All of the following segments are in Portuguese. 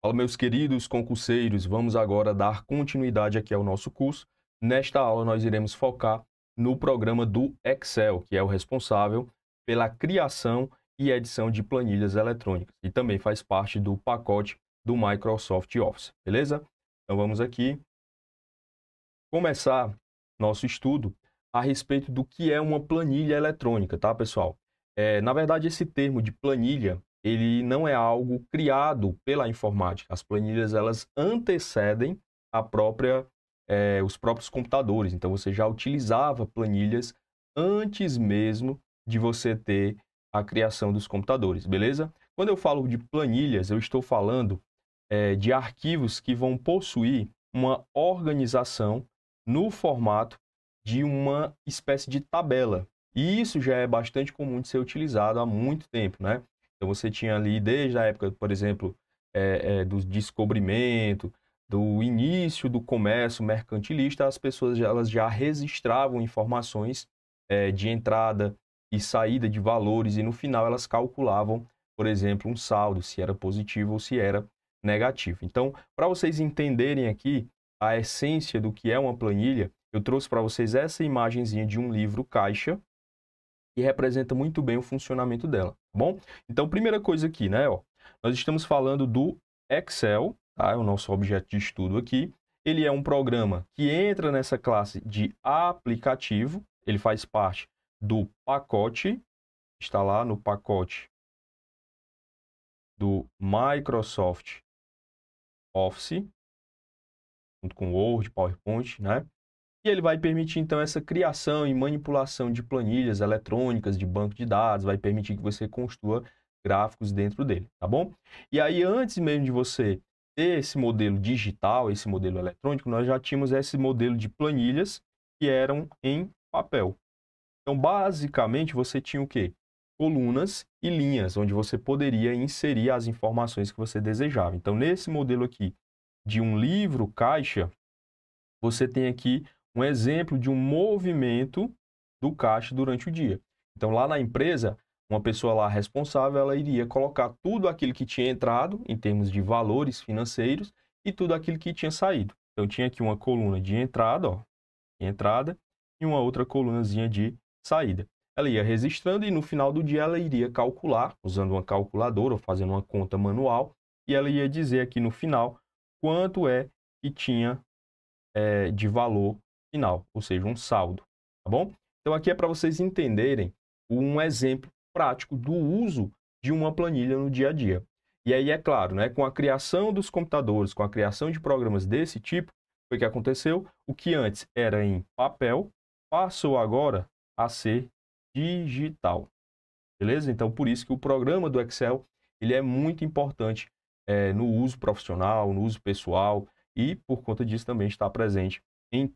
Fala, meus queridos concurseiros, vamos agora dar continuidade aqui ao nosso curso. Nesta aula, nós iremos focar no programa do Excel, que é o responsável pela criação e edição de planilhas eletrônicas e também faz parte do pacote do Microsoft Office, beleza? Então, vamos aqui começar nosso estudo a respeito do que é uma planilha eletrônica, tá, pessoal? Na verdade, esse termo de planilha, ele não é algo criado pela informática. As planilhas, elas antecedem os próprios computadores. Então, você já utilizava planilhas antes mesmo de você ter a criação dos computadores, beleza? Quando eu falo de planilhas, eu estou falando de arquivos que vão possuir uma organização no formato de uma espécie de tabela. E isso já é bastante comum de ser utilizado há muito tempo, né? Então, você tinha ali, desde a época, por exemplo, do descobrimento, do início do comércio mercantilista, as pessoas elas já registravam informações de entrada e saída de valores, e no final elas calculavam, por exemplo, um saldo, se era positivo ou se era negativo. Então, para vocês entenderem aqui a essência do que é uma planilha, eu trouxe para vocês essa imagenzinha de um livro caixa, que representa muito bem o funcionamento dela, tá bom? Então, primeira coisa aqui, né, ó, nós estamos falando do Excel, tá? É o nosso objeto de estudo aqui. Ele é um programa que entra nessa classe de aplicativo, ele faz parte do pacote, está lá no pacote do Microsoft Office, junto com Word, PowerPoint, né? E ele vai permitir, então, essa criação e manipulação de planilhas eletrônicas, de banco de dados, vai permitir que você construa gráficos dentro dele, tá bom? E aí, antes mesmo de você ter esse modelo digital, esse modelo eletrônico, nós já tínhamos esse modelo de planilhas que eram em papel. Então, basicamente, você tinha o quê? Colunas e linhas, onde você poderia inserir as informações que você desejava. Então, nesse modelo aqui de um livro caixa, você tem aqui um exemplo de um movimento do caixa durante o dia. Então, lá na empresa, uma pessoa lá responsável, ela iria colocar tudo aquilo que tinha entrado, em termos de valores financeiros, e tudo aquilo que tinha saído. Então, tinha aqui uma coluna de entrada, ó, de entrada, e uma outra colunazinha de saída. Ela ia registrando e no final do dia ela iria calcular, usando uma calculadora ou fazendo uma conta manual, e ela ia dizer aqui no final quanto é que tinha de valor final, ou seja, um saldo, tá bom? Então, aqui é para vocês entenderem um exemplo prático do uso de uma planilha no dia a dia. E aí, é claro, né, com a criação dos computadores, com a criação de programas desse tipo, foi que aconteceu, o que antes era em papel, passou agora a ser digital, beleza? Então, por isso que o programa do Excel, ele é muito importante no uso profissional, no uso pessoal, e por conta disso também está presente em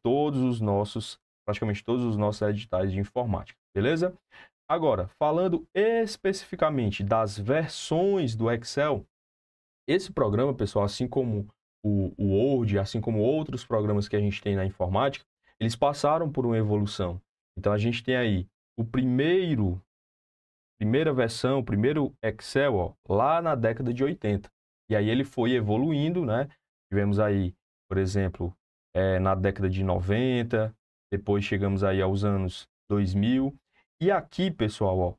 praticamente todos os nossos editais de informática, beleza? Agora, falando especificamente das versões do Excel, esse programa, pessoal, assim como o Word, assim como outros programas que a gente tem na informática, eles passaram por uma evolução. Então, a gente tem aí primeira versão, o primeiro Excel, ó, lá na década de 80. E aí ele foi evoluindo, né? Tivemos aí, por exemplo, na década de 90, depois chegamos aí aos anos 2000. E aqui, pessoal, ó,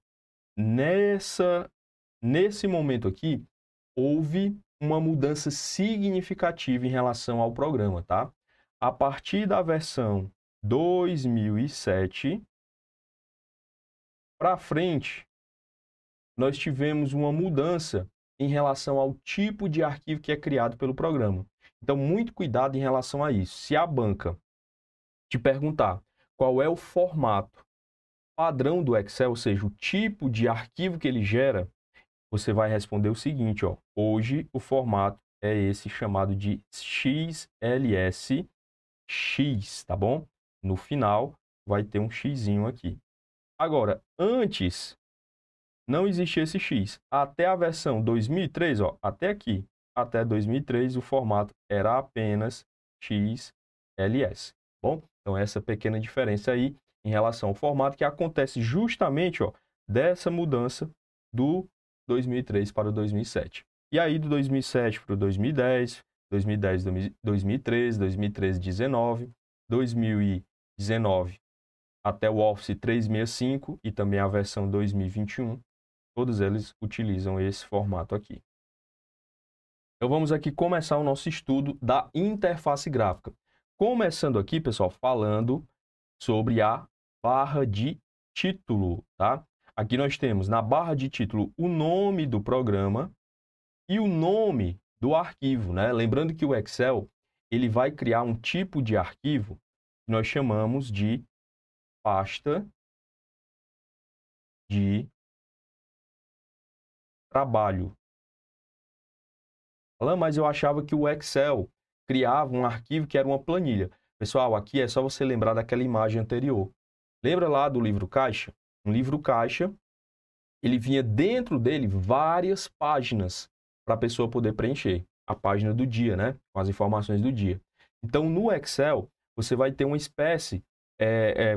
nesse momento aqui, houve uma mudança significativa em relação ao programa, tá? A partir da versão 2007 para frente, nós tivemos uma mudança em relação ao tipo de arquivo que é criado pelo programa. Então, muito cuidado em relação a isso. Se a banca te perguntar qual é o formato padrão do Excel, ou seja, o tipo de arquivo que ele gera, você vai responder o seguinte, ó, hoje o formato é esse chamado de XLSX, tá bom? No final vai ter um xizinho aqui. Agora, antes não existia esse X. Até a versão 2003, ó, até aqui, até 2003, o formato era apenas XLS. Bom, então essa pequena diferença aí em relação ao formato que acontece justamente, ó, dessa mudança do 2003 para o 2007. E aí, do 2007 para o 2010, 2010, 2013, 2013, 19, 2019 até o Office 365 e também a versão 2021, todos eles utilizam esse formato aqui. Então, vamos aqui começar o nosso estudo da interface gráfica. Começando aqui, pessoal, falando sobre a barra de título, tá? Aqui nós temos na barra de título o nome do programa e o nome do arquivo, né? Lembrando que o Excel, ele vai criar um tipo de arquivo que nós chamamos de pasta de trabalho. Mas eu achava que o Excel criava um arquivo que era uma planilha. Pessoal, aqui é só você lembrar daquela imagem anterior. Lembra lá do livro caixa? Um livro caixa, ele vinha dentro dele várias páginas para a pessoa poder preencher. A página do dia, né? Com as informações do dia. Então, no Excel, você vai ter uma espécie,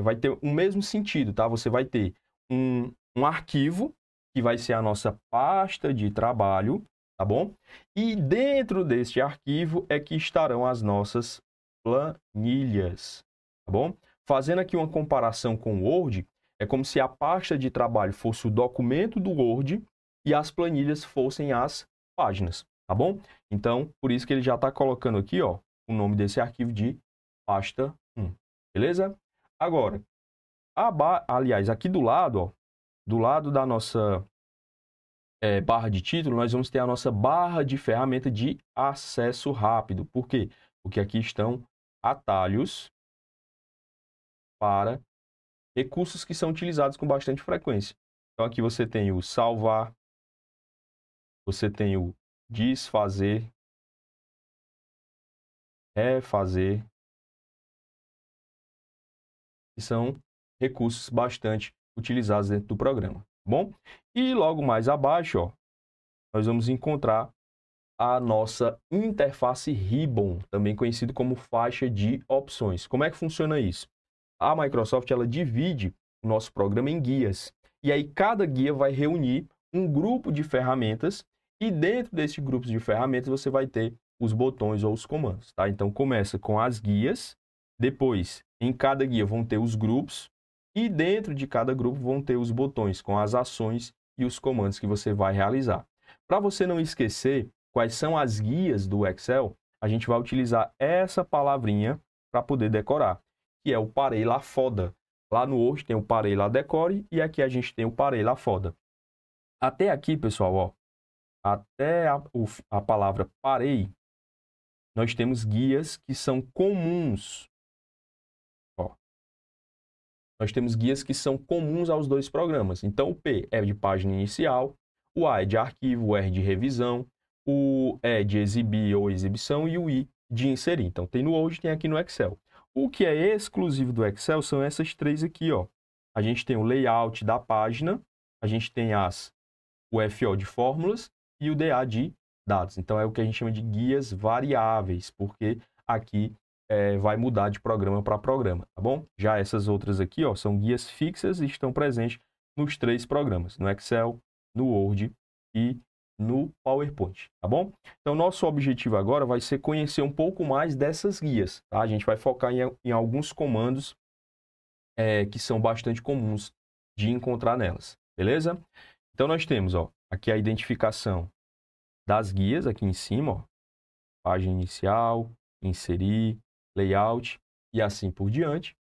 vai ter o mesmo sentido, tá? Você vai ter um arquivo, que vai ser a nossa pasta de trabalho, tá bom? E dentro deste arquivo é que estarão as nossas planilhas, tá bom? Fazendo aqui uma comparação com o Word, é como se a pasta de trabalho fosse o documento do Word e as planilhas fossem as páginas, tá bom? Então, por isso que ele já está colocando aqui, ó, o nome desse arquivo de pasta 1, beleza? Agora, aliás, aqui do lado, ó, do lado da nossa barra de título, nós vamos ter a nossa barra de ferramenta de acesso rápido. Por quê? Porque aqui estão atalhos para recursos que são utilizados com bastante frequência. Então, aqui você tem o salvar, você tem o desfazer, refazer, que são recursos bastante utilizados dentro do programa, tá bom? E logo mais abaixo, ó, nós vamos encontrar a nossa interface Ribbon, também conhecido como faixa de opções. Como é que funciona isso? A Microsoft, ela divide o nosso programa em guias. E aí cada guia vai reunir um grupo de ferramentas e dentro desse grupo de ferramentas você vai ter os botões ou os comandos, tá? Então começa com as guias, depois em cada guia vão ter os grupos e dentro de cada grupo vão ter os botões com as ações e os comandos que você vai realizar. Para você não esquecer quais são as guias do Excel, a gente vai utilizar essa palavrinha para poder decorar, que é o parei lá foda. Lá no Word tem o parei lá decore e aqui a gente tem o parei lá foda. Até aqui, pessoal, ó, até a palavra parei, nós temos guias que são comuns. Ó, nós temos guias que são comuns aos dois programas. Então, o P é de página inicial, o A é de arquivo, o R de revisão, o E de exibir ou exibição e o I de inserir. Então, tem no Word, tem aqui no Excel. O que é exclusivo do Excel são essas três aqui, ó. A gente tem o layout da página, a gente tem o FO de fórmulas e o DA de dados. Então, é o que a gente chama de guias variáveis, porque aqui vai mudar de programa para programa, tá bom? Já essas outras aqui, ó, são guias fixas e estão presentes nos três programas, no Excel, no Word e no PowerPoint, tá bom? Então, nosso objetivo agora vai ser conhecer um pouco mais dessas guias, tá? A gente vai focar em alguns comandos que são bastante comuns de encontrar nelas, beleza? Então, nós temos, ó, aqui a identificação das guias, aqui em cima, ó, página inicial, inserir, layout e assim por diante.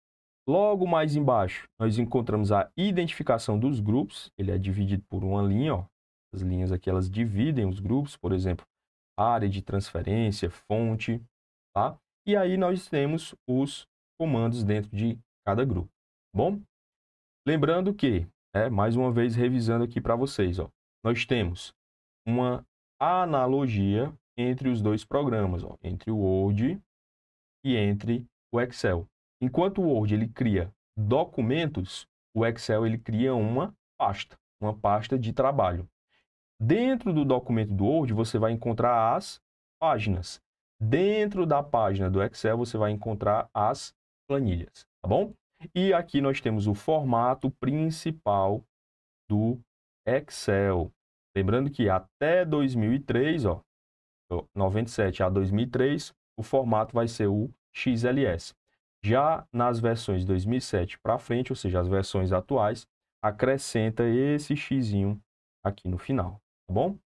Logo mais embaixo, nós encontramos a identificação dos grupos, ele é dividido por uma linha, ó. As linhas aqui, elas dividem os grupos, por exemplo, área de transferência, fonte, tá? E aí nós temos os comandos dentro de cada grupo, tá bom? Lembrando que, mais uma vez revisando aqui para vocês, ó, nós temos uma analogia entre os dois programas, ó, entre o Word e entre o Excel. Enquanto o Word ele cria documentos, o Excel ele cria uma pasta de trabalho. Dentro do documento do Word, você vai encontrar as páginas. Dentro da página do Excel, você vai encontrar as planilhas, tá bom? E aqui nós temos o formato principal do Excel. Lembrando que até 2003, ó, 97 a 2003, o formato vai ser o XLS. Já nas versões 2007 para frente, ou seja, as versões atuais, acrescenta esse xzinho aqui no final, tá bom?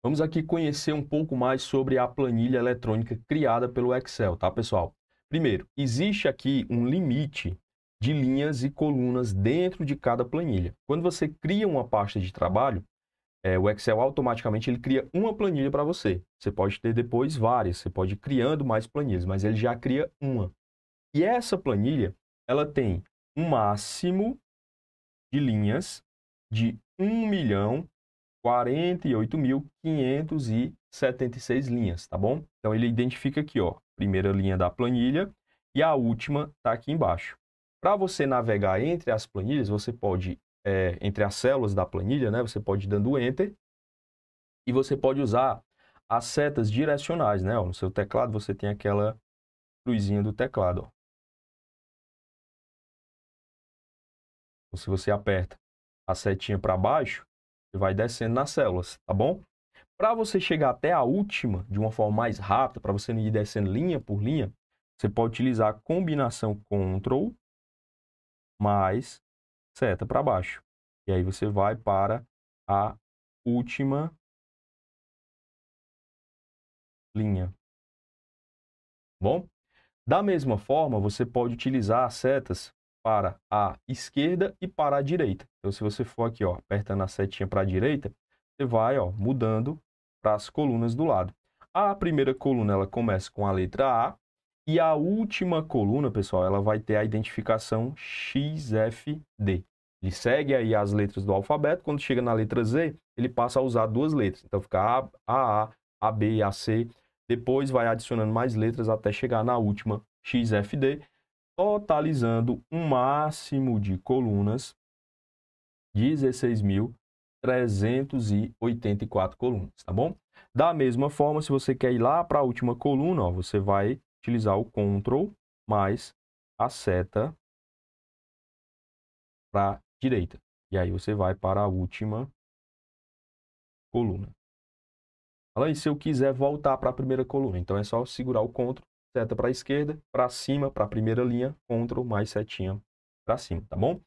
Vamos aqui conhecer um pouco mais sobre a planilha eletrônica criada pelo Excel, tá, pessoal? Primeiro, existe aqui um limite de linhas e colunas dentro de cada planilha. Quando você cria uma pasta de trabalho, o Excel automaticamente ele cria uma planilha para você. Você pode ter depois várias, você pode ir criando mais planilhas, mas ele já cria uma. E essa planilha, ela tem um máximo de linhas de 1.048.576 linhas, tá bom? Então, ele identifica aqui, ó, primeira linha da planilha e a última está aqui embaixo. Para você navegar entre as planilhas, você pode, entre as células da planilha, né? Você pode ir dando Enter e você pode usar as setas direcionais, né? Ó, no seu teclado você tem aquela cruzinha do teclado, ó. Então, se você aperta a setinha para baixo, você vai descendo nas células, tá bom? Para você chegar até a última de uma forma mais rápida, para você não ir descendo linha por linha, você pode utilizar a combinação Ctrl mais seta para baixo. E aí você vai para a última linha. Bom? Da mesma forma, você pode utilizar as setas para a esquerda e para a direita. Então, se você for aqui, ó, apertando a setinha para a direita, você vai, ó, mudando para as colunas do lado. A primeira coluna ela começa com a letra A e a última coluna, pessoal, ela vai ter a identificação XFD. Ele segue aí as letras do alfabeto. Quando chega na letra Z, ele passa a usar duas letras. Então, fica A, AB e AC. Depois vai adicionando mais letras até chegar na última, XFD, totalizando um máximo de colunas, 16.384 colunas, tá bom? Da mesma forma, se você quer ir lá para a última coluna, ó, você vai utilizar o Ctrl mais a seta para a direita. E aí você vai para a última coluna. Olha aí, se eu quiser voltar para a primeira coluna, então é só segurar o Ctrl, seta para a esquerda, para cima, para a primeira linha, Ctrl mais setinha para cima, tá bom?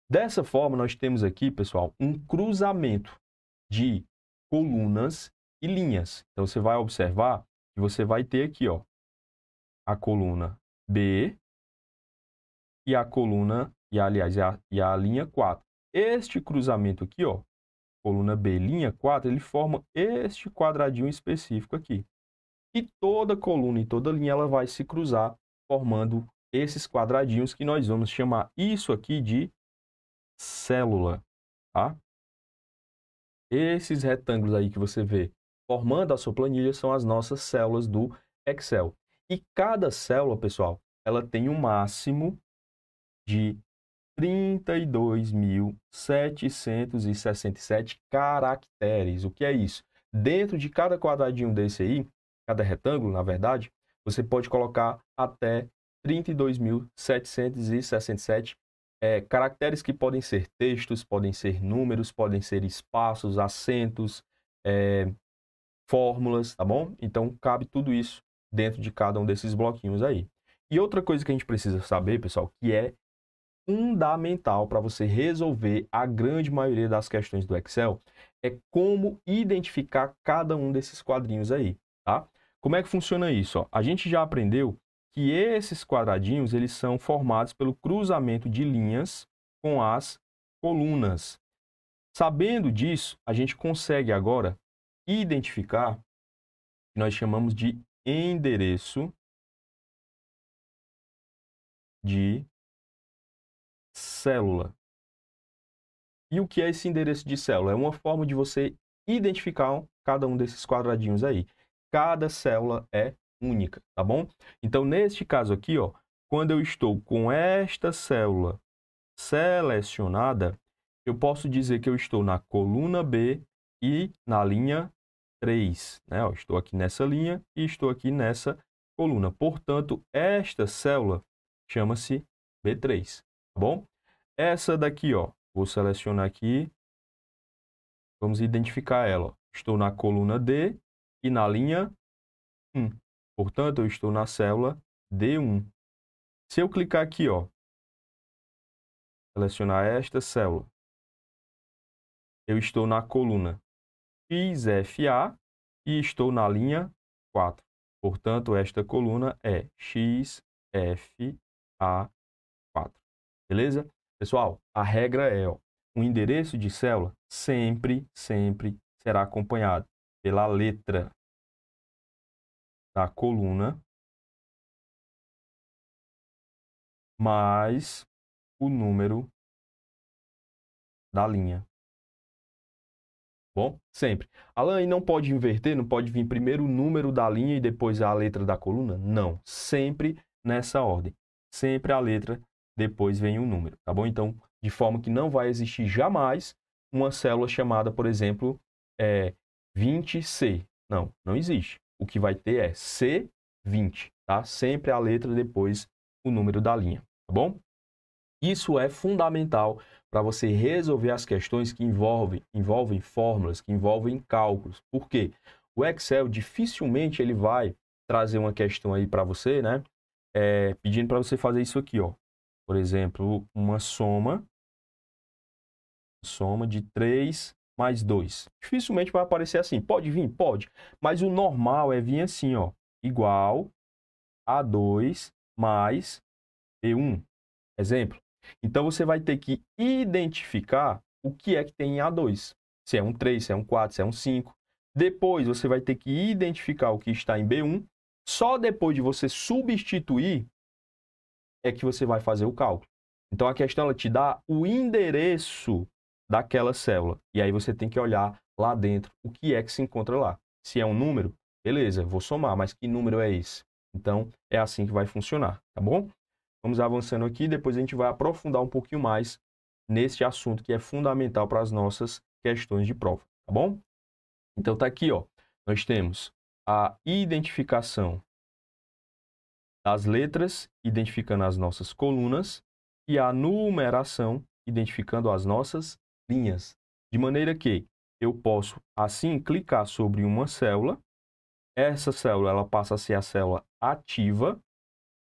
Dessa forma, nós temos aqui, pessoal, um cruzamento de colunas e linhas. Então, você vai observar que você vai ter aqui, ó, a coluna B e a coluna, e a linha 4. Este cruzamento aqui, ó, coluna B, linha 4, ele forma este quadradinho específico aqui. E toda coluna e toda linha ela vai se cruzar, formando esses quadradinhos que nós vamos chamar isso aqui de célula, tá? Esses retângulos aí que você vê formando a sua planilha são as nossas células do Excel. E cada célula, pessoal, ela tem um máximo de 32.767 caracteres. O que é isso? Dentro de cada quadradinho desse aí, cada retângulo, na verdade, você pode colocar até 32.767 caracteres que podem ser textos, podem ser números, podem ser espaços, acentos, fórmulas, tá bom? Então, cabe tudo isso dentro de cada um desses bloquinhos aí. E outra coisa que a gente precisa saber, pessoal, que é fundamental para você resolver a grande maioria das questões do Excel, é como identificar cada um desses quadrinhos aí, tá? Como é que funciona isso? Ó? A gente já aprendeu que esses quadradinhos eles são formados pelo cruzamento de linhas com as colunas. Sabendo disso, a gente consegue agora identificar o que nós chamamos de endereço de célula. E o que é esse endereço de célula? É uma forma de você identificar cada um desses quadradinhos aí. Cada célula é única, tá bom? Então, neste caso aqui, ó, quando eu estou com esta célula selecionada, eu posso dizer que eu estou na coluna B e na linha 3, né? Ó, estou aqui nessa linha e estou aqui nessa coluna. Portanto, esta célula chama-se B3, tá bom? Essa daqui, ó, vou selecionar aqui Vamos identificar ela. Ó. Estou na coluna D e na linha 1. Portanto, eu estou na célula D1. Se eu clicar aqui, ó, selecionar esta célula, eu estou na coluna XFA e estou na linha 4. Portanto, esta coluna é XFA4. Beleza? Pessoal, a regra é, ó, o endereço de célula sempre será acompanhado pela letra da coluna mais o número da linha. Bom, sempre. Alan, e não pode inverter? Não pode vir primeiro o número da linha e depois a letra da coluna? Não, sempre nessa ordem. Sempre a letra, depois vem o número, tá bom? Então, de forma que não vai existir jamais uma célula chamada, por exemplo, 20C. Não, não existe. O que vai ter é C20, tá? Sempre a letra, depois o número da linha, tá bom? Isso é fundamental para você resolver as questões que envolvem fórmulas, que envolvem cálculos. Por quê? O Excel dificilmente ele vai trazer uma questão aí para você, né? Pedindo para você fazer isso aqui, ó. Por exemplo, uma soma de 3 mais 2. Dificilmente vai aparecer assim. Pode vir? Pode. Mas o normal é vir assim, ó. Igual a 2 mais B1. Exemplo. Então, você vai ter que identificar o que é que tem em A2. Se é um 3, se é um 4, se é um 5. Depois, você vai ter que identificar o que está em B1. Só depois de você substituir é que você vai fazer o cálculo. Então, a questão ela te dá o endereço daquela célula. E aí você tem que olhar lá dentro o que é que se encontra lá. Se é um número, beleza, vou somar, mas que número é esse? Então, é assim que vai funcionar, tá bom? Vamos avançando aqui, depois a gente vai aprofundar um pouquinho mais nesse assunto que é fundamental para as nossas questões de prova, tá bom? Então tá aqui, ó. Nós temos a identificação das letras, identificando as nossas colunas, e a numeração, identificando as nossas linhas. De maneira que eu posso, assim, clicar sobre uma célula, essa célula ela passa a ser a célula ativa,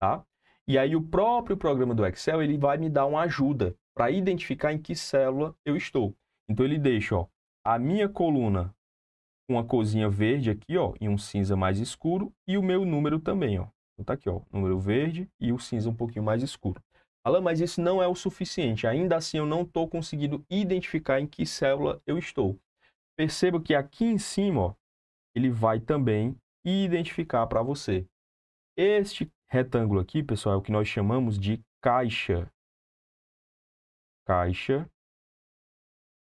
tá? E aí o próprio programa do Excel ele vai me dar uma ajuda para identificar em que célula eu estou. Então ele deixa, ó, a minha coluna com uma corzinha verde aqui, ó, e um cinza mais escuro, e o meu número também, ó. Então tá aqui, ó, número verde e o cinza um pouquinho mais escuro. Alan, mas isso não é o suficiente. Ainda assim eu não estou conseguindo identificar em que célula eu estou. Perceba que aqui em cima, ó, ele vai também identificar para você. Este retângulo aqui, pessoal, é o que nós chamamos de caixa. Caixa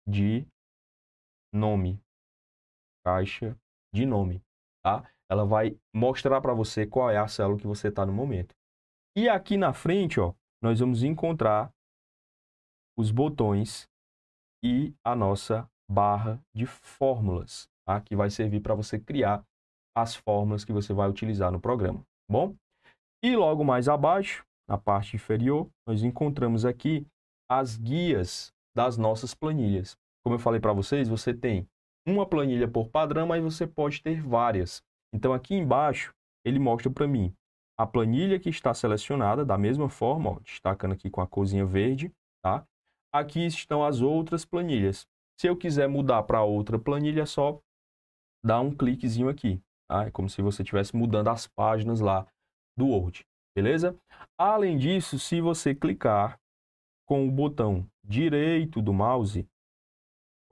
de nome. Caixa de nome, tá? Ela vai mostrar para você qual é a célula que você está no momento. E aqui na frente, ó, nós vamos encontrar os botões e a nossa barra de fórmulas, tá? Que vai servir para você criar as fórmulas que você vai utilizar no programa, tá bom? E logo mais abaixo, na parte inferior, nós encontramos aqui as guias das nossas planilhas. Como eu falei para vocês, você tem uma planilha por padrão, mas você pode ter várias. Então, aqui embaixo, ele mostra para mim a planilha que está selecionada, da mesma forma, ó, destacando aqui com a corzinha verde, tá? Aqui estão as outras planilhas. Se eu quiser mudar para outra planilha, é só dar um cliquezinho aqui, tá? É como se você estivesse mudando as páginas lá do Word, beleza? Além disso, se você clicar com o botão direito do mouse,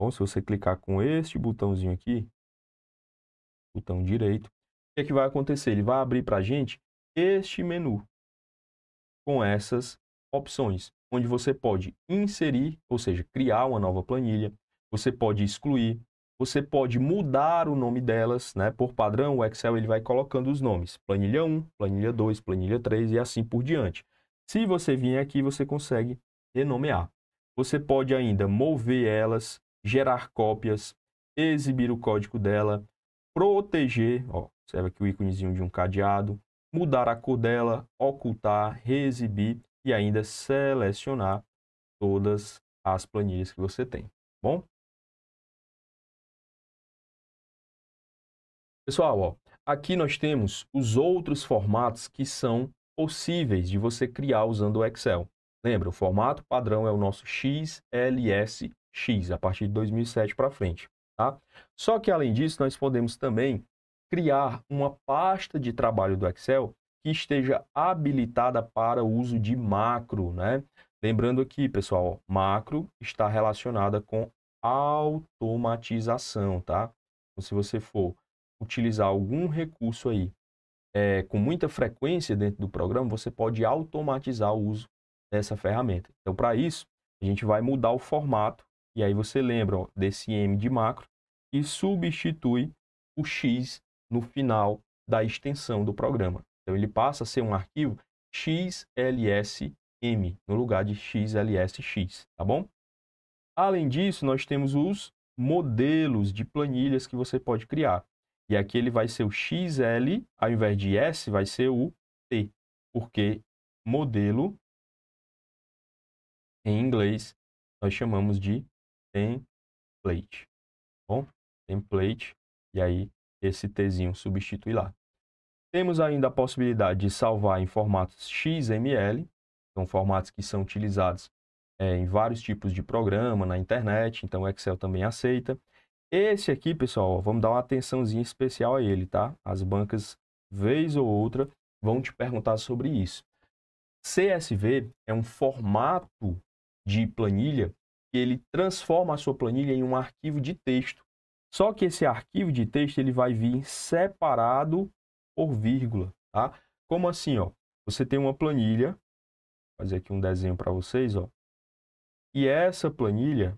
bom, se você clicar com este botãozinho aqui, botão direito, o que é que vai acontecer? Ele vai abrir para a gente este menu com essas opções, onde você pode inserir, ou seja, criar uma nova planilha, você pode excluir, você pode mudar o nome delas, né? Por padrão, o Excel ele vai colocando os nomes, planilha 1, planilha 2, planilha 3 e assim por diante. Se você vir aqui, você consegue renomear. Você pode ainda mover elas, gerar cópias, exibir o código dela, proteger, ó, observa aqui o íconezinho de um cadeado, mudar a cor dela, ocultar, reexibir e ainda selecionar todas as planilhas que você tem, bom? Pessoal, ó, aqui nós temos os outros formatos que são possíveis de você criar usando o Excel. Lembra, o formato padrão é o nosso XLSX, a partir de 2007 para frente, tá? Só que, além disso, nós podemos também criar uma pasta de trabalho do Excel que esteja habilitada para o uso de macro, né? Lembrando aqui, pessoal, macro está relacionada com automatização, tá? Então, se você for utilizar algum recurso aí com muita frequência dentro do programa, você pode automatizar o uso dessa ferramenta. Então, para isso, a gente vai mudar o formato, e aí você lembra, ó, desse M de macro e substitui o X no final da extensão do programa. Então, ele passa a ser um arquivo XLSM no lugar de XLSX, tá bom? Além disso, nós temos os modelos de planilhas que você pode criar. E aqui ele vai ser o XL, ao invés de S, vai ser o T, porque modelo, em inglês, nós chamamos de template. Bom, template, e aí esse Tzinho substitui lá. Temos ainda a possibilidade de salvar em formatos XML, são formatos que são utilizados em vários tipos de programa na internet, então o Excel também aceita. Esse aqui, pessoal, ó, vamos dar uma atençãozinha especial a ele, tá? As bancas, vez ou outra, vão te perguntar sobre isso. CSV é um formato de planilha que ele transforma a sua planilha em um arquivo de texto. Só que esse arquivo de texto ele vai vir separado por vírgula, tá? Como assim, ó? Você tem uma planilha, vou fazer aqui um desenho para vocês, ó. E essa planilha,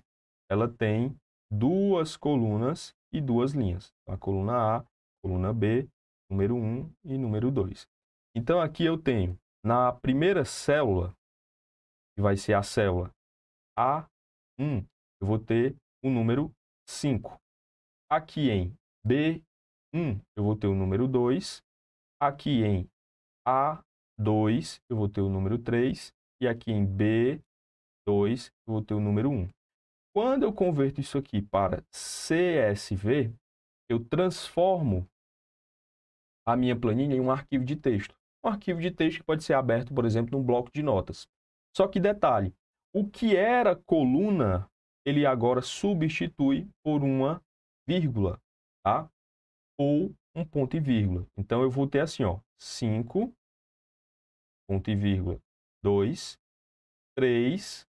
ela tem duas colunas e duas linhas. A coluna A, coluna B, número 1 e número 2. Então, aqui eu tenho, na primeira célula, que vai ser a célula A1, eu vou ter o número 5. Aqui em B1, eu vou ter o número 2. Aqui em A2, eu vou ter o número 3. E aqui em B2, eu vou ter o número 1. Quando eu converto isso aqui para CSV, eu transformo a minha planilha em um arquivo de texto. Um arquivo de texto que pode ser aberto, por exemplo, num bloco de notas. Só que detalhe, o que era coluna, ele agora substitui por uma vírgula, tá? Ou um ponto e vírgula. Então, eu vou ter assim, ó, 5, ponto e vírgula, 2, 3,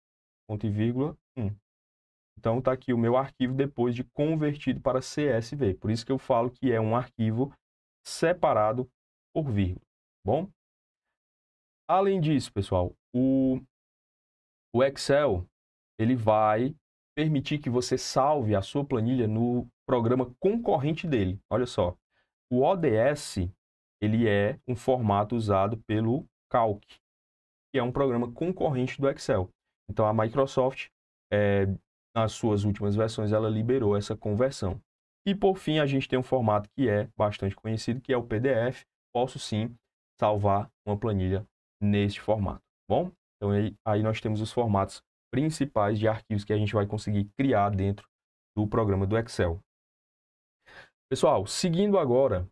ponto e vírgula, 1. Então, está aqui o meu arquivo depois de convertido para CSV. Por isso que eu falo que é um arquivo separado por vírgula. Bom? Além disso, pessoal, o Excel ele vai permitir que você salve a sua planilha no programa concorrente dele. Olha só, o ODS ele é um formato usado pelo Calc, que é um programa concorrente do Excel. Então, a Microsoft, nas suas últimas versões, ela liberou essa conversão. E, por fim, a gente tem um formato que é bastante conhecido, que é o PDF. Posso, sim, salvar uma planilha neste formato. Bom, então aí nós temos os formatos principais de arquivos que a gente vai conseguir criar dentro do programa do Excel. Pessoal, seguindo agora,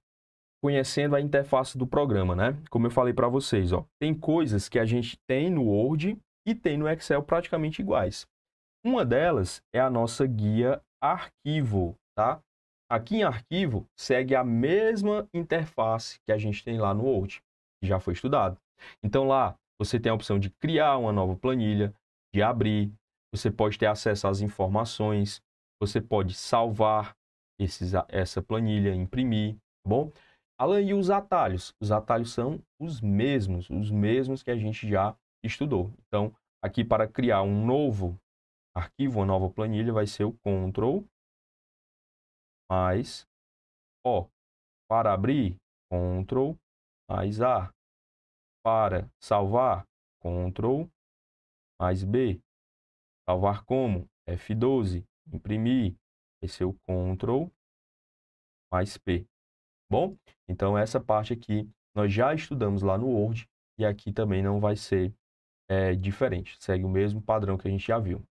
conhecendo a interface do programa, né? Como eu falei para vocês, ó, tem coisas que a gente tem no Word e tem no Excel praticamente iguais. Uma delas é a nossa guia arquivo, tá? Aqui em arquivo segue a mesma interface que a gente tem lá no Word, que já foi estudado. Então lá você tem a opção de criar uma nova planilha, de abrir, você pode ter acesso às informações, você pode salvar essa planilha, imprimir, tá bom? Além de os atalhos são os mesmos que a gente já estudou. Então, aqui para criar um novo arquivo, uma nova planilha, vai ser o Ctrl mais O. Para abrir, Ctrl mais A. Para salvar, Ctrl mais B. Salvar como? F12. Imprimir, vai ser o Ctrl mais P. Bom, então essa parte aqui nós já estudamos lá no Word e aqui também não vai ser diferente. Segue o mesmo padrão que a gente já viu.